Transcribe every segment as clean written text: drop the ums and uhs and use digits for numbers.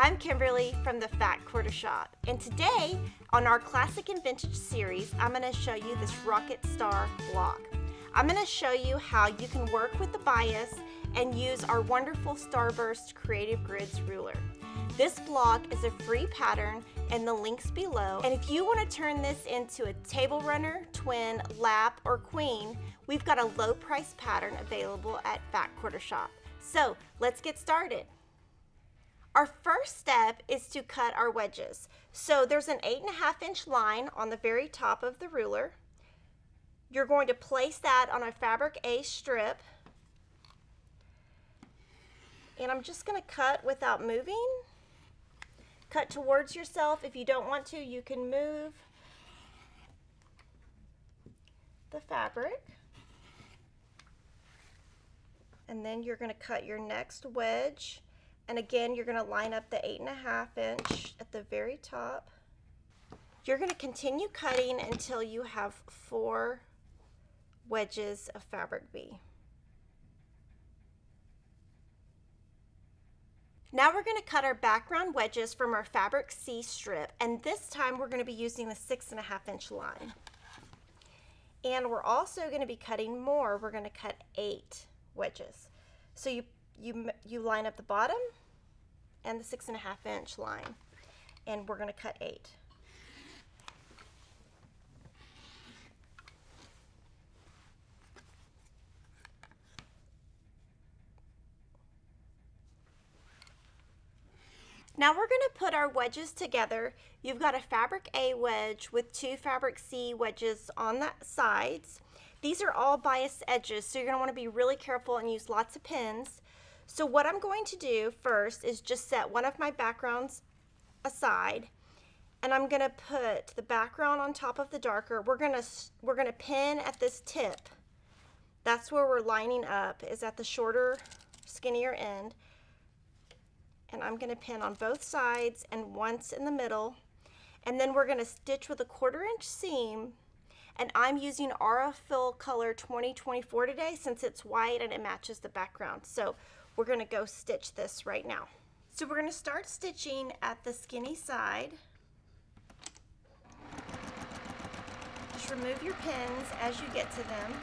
I'm Kimberly from the Fat Quarter Shop, and today on our Classic and Vintage series, I'm going to show you this Rocket Star block. I'm going to show you how you can work with the bias and use our wonderful Starburst Creative Grids ruler. This block is a free pattern and the links below, and if you want to turn this into a table runner, twin, lap, or queen, we've got a low price pattern available at Fat Quarter Shop. So let's get started. Our first step is to cut our wedges. So there's an 8.5-inch line on the very top of the ruler. You're going to place that on a fabric A strip. And I'm just going to cut without moving. Cut towards yourself. If you don't want to, you can move the fabric. And then you're going to cut your next wedge. And again, you're going to line up the 8.5-inch at the very top. You're going to continue cutting until you have 4 wedges of fabric B. Now we're going to cut our background wedges from our fabric C strip, and this time we're going to be using the 6.5-inch line. And we're also going to be cutting more. We're going to cut 8 wedges. So you line up the bottom and the 6.5-inch line, and we're going to cut 8. Now we're going to put our wedges together. You've got a fabric A wedge with 2 fabric C wedges on the sides. These are all biased edges, so you're going to want to be really careful and use lots of pins. So what I'm going to do first is just set one of my backgrounds aside, and I'm going to put the background on top of the darker. We're going to pin at this tip. That's where we're lining up, is at the shorter, skinnier end. And I'm going to pin on both sides and once in the middle. And then we're going to stitch with a 1/4-inch seam. And I'm using Aura Fill Color 2024 today since it's white and it matches the background. So we're going to go stitch this right now. So we're going to start stitching at the skinny side. Just remove your pins as you get to them.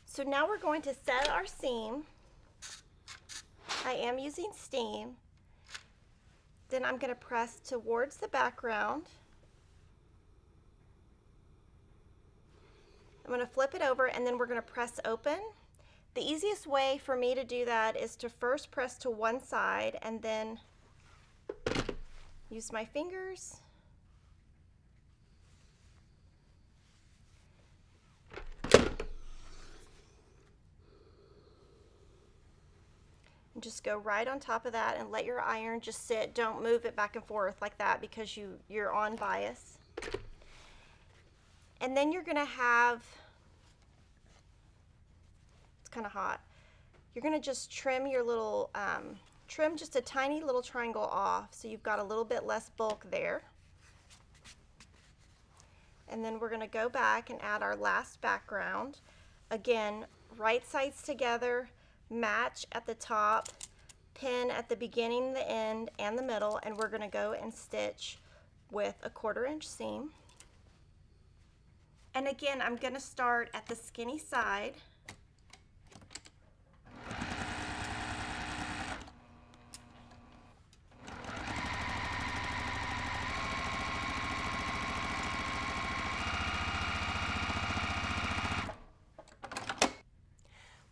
So now we're going to set our seam. I am using steam. Then I'm going to press towards the background. I'm going to flip it over and then we're going to press open. The easiest way for me to do that is to first press to one side and then use my fingers. Just go right on top of that and let your iron just sit. Don't move it back and forth like that because you're on bias. And then you're going to have, it's kind of hot, you're going to just trim your little, trim just a tiny little triangle off so you've got a little bit less bulk there. And then we're going to go back and add our last background. Again, right sides together, match at the top, pin at the beginning, the end, and the middle, and we're going to go and stitch with a 1/4-inch seam. And again, I'm going to start at the skinny side.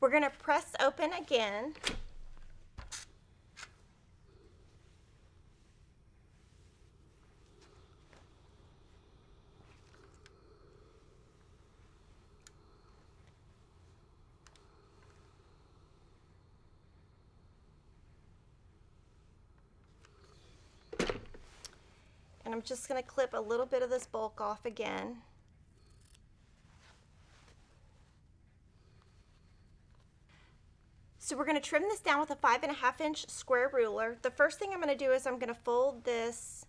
We're going to press open again. And I'm just going to clip a little bit of this bulk off again. So we're going to trim this down with a 5.5-inch square ruler. The first thing I'm going to do is I'm going to fold this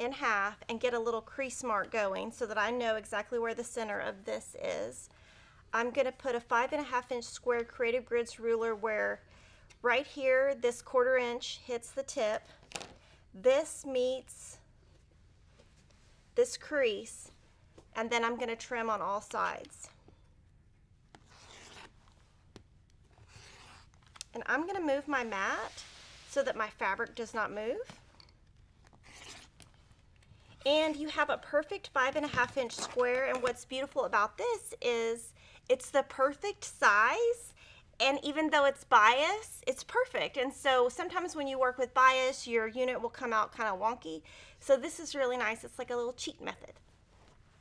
in half and get a little crease mark going so that I know exactly where the center of this is. I'm going to put a 5.5 inch square Creative Grids ruler where right here this 1/4 inch hits the tip. This meets this crease, and then I'm going to trim on all sides. And I'm going to move my mat so that my fabric does not move. And you have a perfect 5.5 inch square, and what's beautiful about this is it's the perfect size, and even though it's bias, it's perfect. And so sometimes when you work with bias, your unit will come out kind of wonky. So this is really nice. It's like a little cheat method.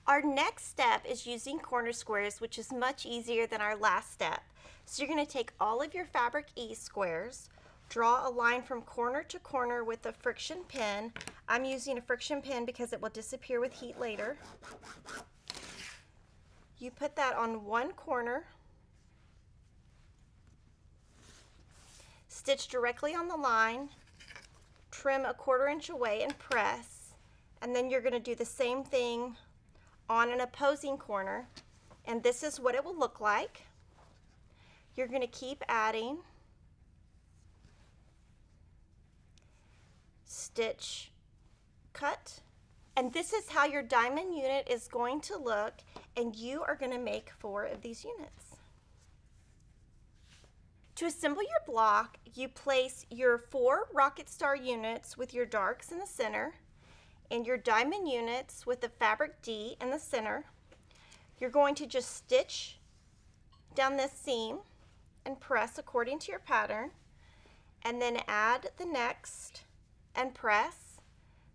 Our next step is using corner squares, which is much easier than our last step. So you're going to take all of your fabric E squares, draw a line from corner to corner with a friction pin. I'm using a friction pin because it will disappear with heat later. You put that on one corner, stitch directly on the line, trim a 1/4 inch away and press, and then you're going to do the same thing on an opposing corner, and this is what it will look like. You're going to keep adding, stitch, cut, and this is how your diamond unit is going to look, and you are going to make 4 of these units. To assemble your block, you place your 4 rocket star units with your darks in the center and your diamond units with the fabric D in the center. You're going to just stitch down this seam and press according to your pattern, and then add the next and press.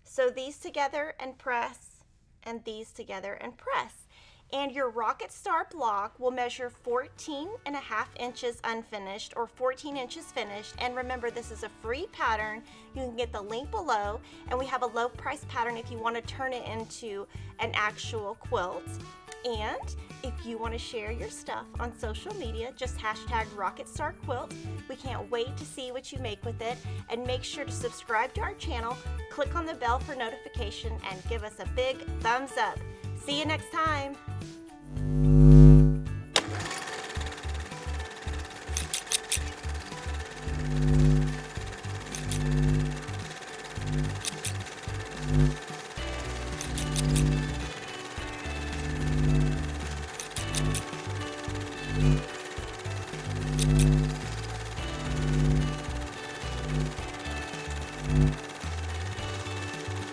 So these together and press, and these together and press. And your rocket star block will measure 14.5 inches unfinished or 14 inches finished. And remember, this is a free pattern. You can get the link below, and we have a low price pattern if you want to turn it into an actual quilt. And if you want to share your stuff on social media, just hashtag RocketStarQuilt. We can't wait to see what you make with it. And make sure to subscribe to our channel, click on the bell for notification, and give us a big thumbs up. See you next time.